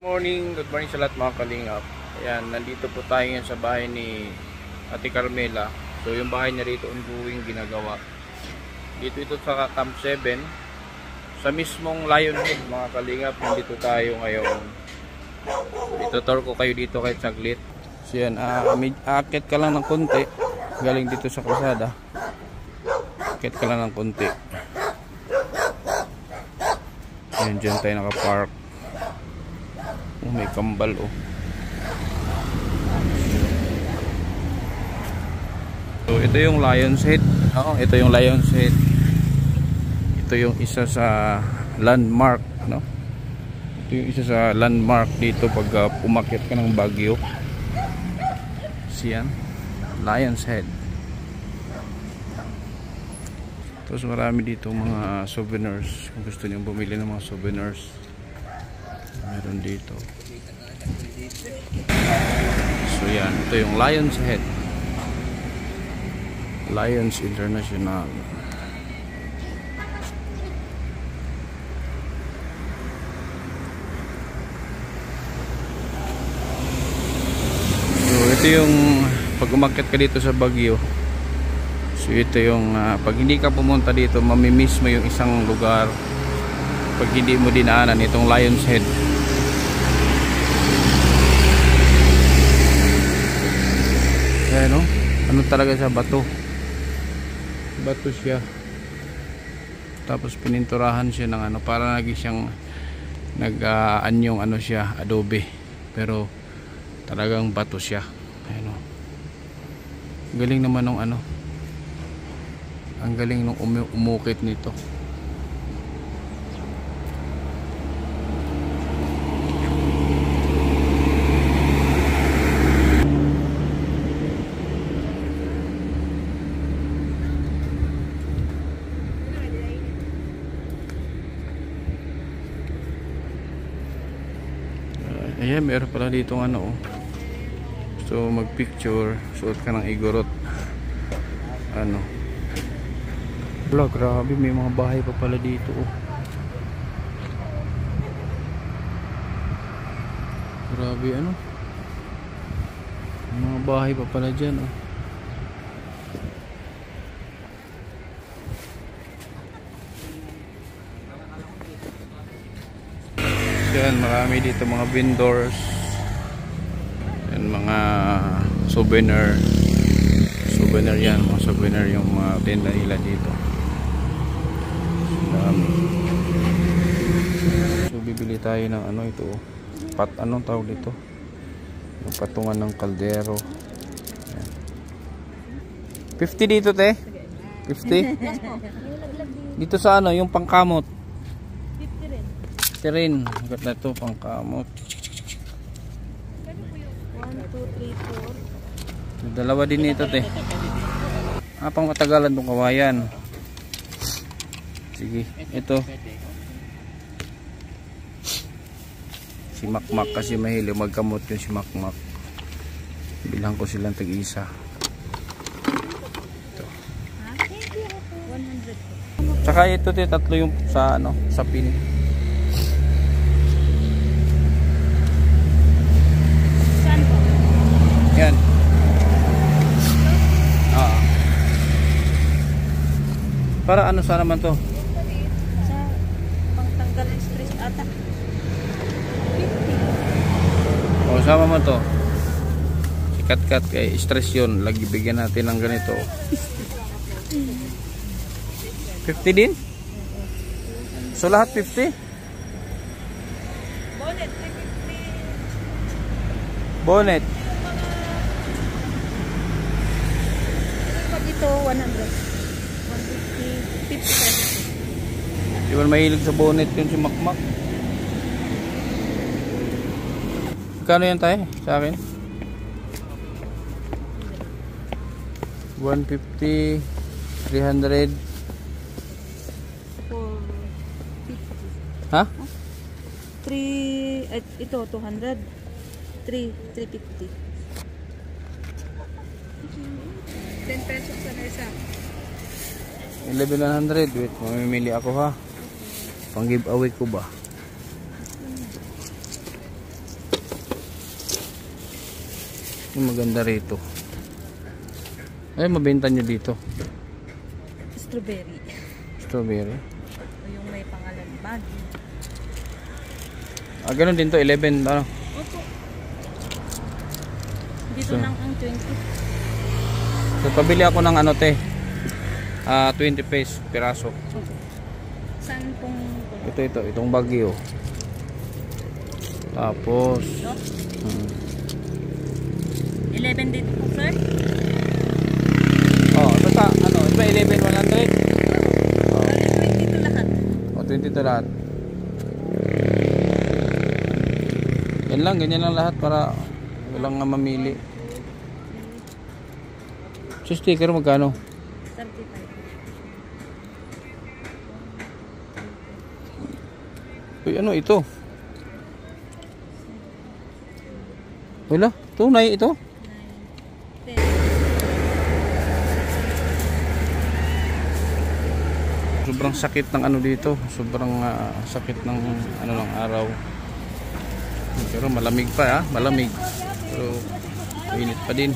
Good morning sa lahat mga kalingap. Ayan, nandito po tayo ngayon sa bahay ni Ate Carmela. So yung bahay niya rito ongoing ginagawa. Dito ito sa Camp 7. Sa mismong Lionhead mga kalingap, nandito tayo ngayon. Itutur ko kayo dito kahit saglit. So yan, aakit ka lang ng konti. Galing dito sa kalsada. Aakit ka lang ng konti. Ayan, dyan tayo nakapark. May kambal So ito yung Lion's Head. Ito yung Lion's Head. Ito yung isa sa landmark, no? Ito yung isa sa landmark dito pag umakyat ka ng Baguio. Siyan, Lion's Head. Tapos marami dito mga souvenirs. Kung gusto niyo bumili ng mga souvenirs, meron dito. So yan, ito yung Lion's Head, Lions International. So ito yung pag umakyat ka dito sa Baguio. So ito yung pag hindi ka pumunta dito, mamimiss mo yung isang lugar pag hindi mo dinaanan itong Lion's Head. Ayan, ano talaga siya, bato siya, tapos pininturahan siya ng para lagi siyang anyong siya, adobe, pero talagang bato siya. Ayan, galing naman ng ang galing nung umukit nito. Ayan, meron pala dito so mag picture, suot ka ng igorot. Wala, grabe, may mga bahay pa pala dito Grabe, mga bahay pa pala dyan Yan, marami dito mga vendors and mga souvenir yan, mga souvenir yung mga tenda nila dito. So bibili tayo ng ito anong tawag dito, yung patungan ng kaldero. Yan. 50 dito, te? 50 dito sa yung pangkamot rin. Hanggat na ito pang kamot. 1, 2, 3, 4. Dalawa din ito, te. Pang katagalan itong kawayan. Sige, ito si Makmak, kasi mahilig magkamot yung si Makmak. Bilang ko silang tag-isa. Ito. 100. Tsaka ito, te, tatlo yung sa sa pin. Yan. Para sa naman to? Sa pangtanggal ng stress ata. 50. Sama mo to. Sikat-kat kay stress yun. Lagi bigyan natin ng ganito. 50 din? So lahat 50? Bonnet, 350. Bonnet. Pag ito, 100. 150, 50. Di ba mahilig sa bonnet yun si Makmak? Kano yan tayo sa akin? 150, 300. 450. Ha? 3, ito 200. 350. 10 pesos na isa. 1100. Wait, mamimili ako ha. Pang giveaway ko ba? Yung maganda rito. Ay, mabenta nyo dito. Strawberry. Strawberry. O yung may pangalan Baggy. Ah, ganun din to, 11, ano? Opo. Dito So, lang ang 20. So, pabili ako ng ano, te. 20 pesos piraso. Saan pong Itong Baguio. Tapos, ito? 11 dito po, sir? oh, basta, ano, ito ba 11, 100? Oh, 20 to lahat. oh 20 to lahat. Yan lang, ganyan lang lahat para walang nga mamili. So, sticker magkano? 35. Uy, ano ito? Wala, tunay ito. 10. Sobrang sakit ng ano dito. Sobrang sakit ng ano ng araw. Pero malamig pa, malamig. Pero mainit pa din.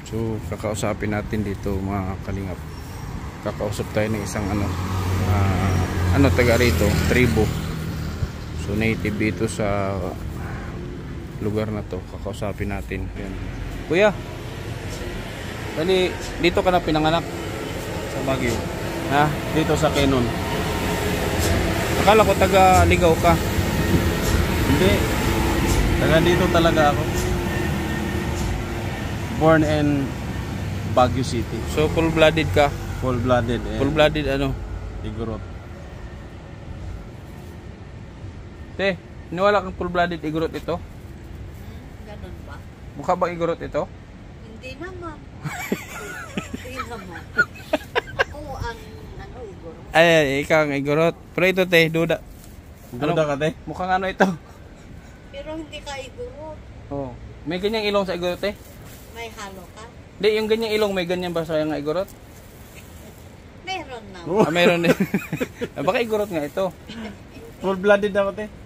So kakausapin natin dito mga kalingap. Kakausap tayo ng isang taga rito, tribo. So native dito sa lugar na to. Kakausapin natin. Yan. Kuya, dali, dito ka na pinanganak Sa Baguio. ha? Dito sa Quezon. Akala ko taga Ligaw ka. Hindi. Taga dito talaga ako. Born in Baguio City. So full-blooded ka. Full-blooded. Full-blooded ano? Igorot. Te, niwala kang full-blooded igorot ito? Ganun ba? Mukha bang igorot ito? Hindi naman. Hindi naman. Ako ang igor. Ay, ikaw ang igorot. Pero ito te, duda. Duda ka, te? Mukhang ano ito? Pero hindi ka igor. Oh. May ganyang ilong sa igorot eh? May halo ka? Hindi, yung ganyang ilong may ganyan ba sa nga igorot? Meron na. Meron din. Baka igorot nga ito. Full-blooded ako, te.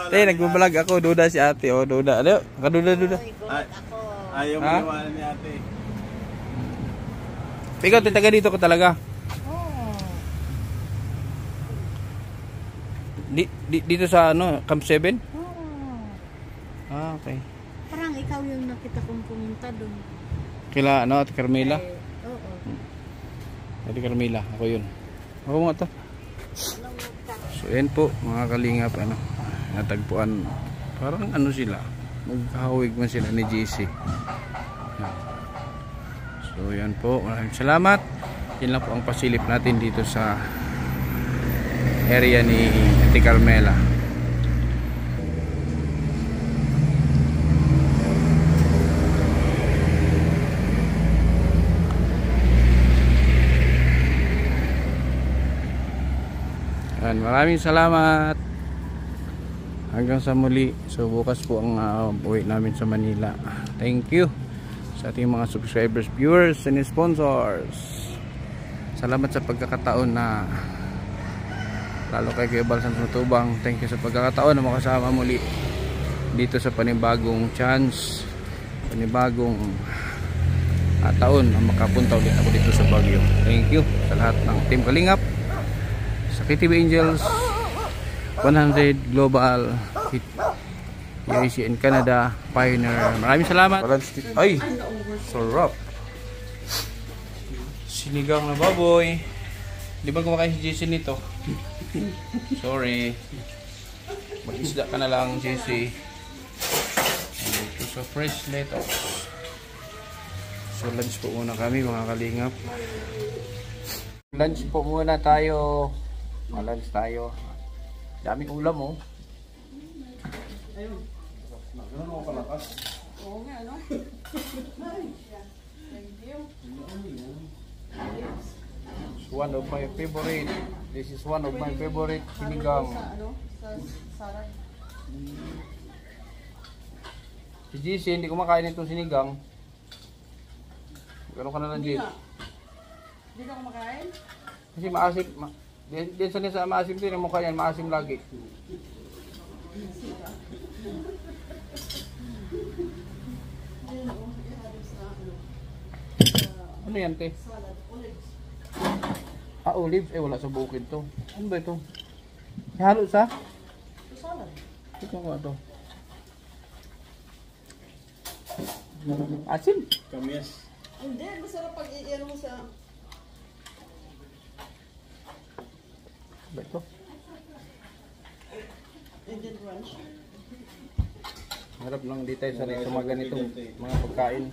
Te, nagbablog ako. Duda si ate. Oh, duda. Ano? Kaduda-duda. Igor Ay. ako. Ayaw Ha? maniwala ni ate. Ikaw, te, taga dito ko talaga. Oo. Dito sa ano, Camp 7? Oo. Ah, okay. Parang ikaw yung nakita kong pumunta doon. Kila ano, Ate Carmela? Oo. Ate Carmela, ako yun. Ako nga to. Anong magka? So yan po mga kalingap, ano, natagpuan. Parang ano sila, magkahawig man sila ni JC. Yan. So yan po, maraming salamat. Yan lang po ang pasilip natin dito sa area ni Ate Carmela. Yan, maraming salamat. Hanggang sa muli. So bukas po ang uwi namin sa Manila. Thank you sa ating mga subscribers, viewers, and sponsors. Salamat sa pagkakataon na lalo kay Kuya Bal Santos Matubang. Thank you sa pagkakataon na makasama muli dito sa panibagong chance, panibagong taon na makapunta ulit ako dito sa Baguio. Thank you sa lahat ng Team Kalingap, sa KTV Angels 100 Global, UAC in Canada, Pioneer. Maraming salamat. Ay, sarap. Sinigang na baboy. Di ba kumakain si JC nito? Sorry. Mag-isda ka na lang, JC. Ito sa fresh lettuce. So lunch po muna kami mga kalingap. Lunch po muna tayo. Lunch tayo. Daming ulam oh. Ayun. Ganun ako kalakas. Oo nga, no? Thank you. It's one of my favorite. This is one of my favorite sinigang. Si GC hindi kumakain itong sinigang. Gano'n ka na lang, Jade? Hindi ka kumakain? Kasi maasim. Din sa nisa maasim din ang mukha yan. Maasim lagi. Ano yan, te? Ah, olives. Eh, wala sa bukid to. Ano ba ito? Halo sa? Ito ko ito. Asin. Kamyas. Hindi, masarap pag i-ano mo sa... Ano ba ito? Indian brunch. Harap lang di tayo sanay sa mga ganitong mga pagkain.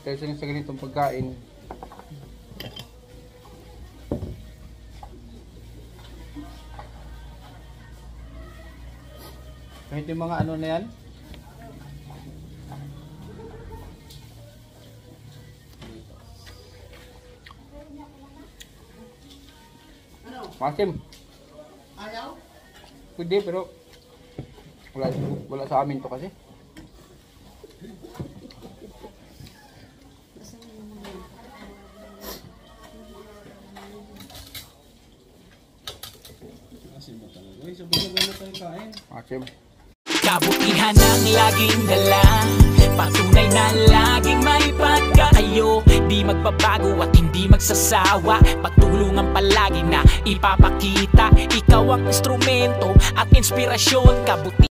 Tayo sanay sa ganitong pagkain. Kahit yung mga ano na yan. Masim. Ayaw? Pwede pero wala sa amin to kasi. Uy, sabay-sabay na tayo kain. Masim. Kabutihan ang laging dala, patunay na laging may pagkakayo. Di magbabago at hindi magsasawa, pagtulungan palagi na ipapakita. Ikaw ang instrumento at inspirasyon, kabuti.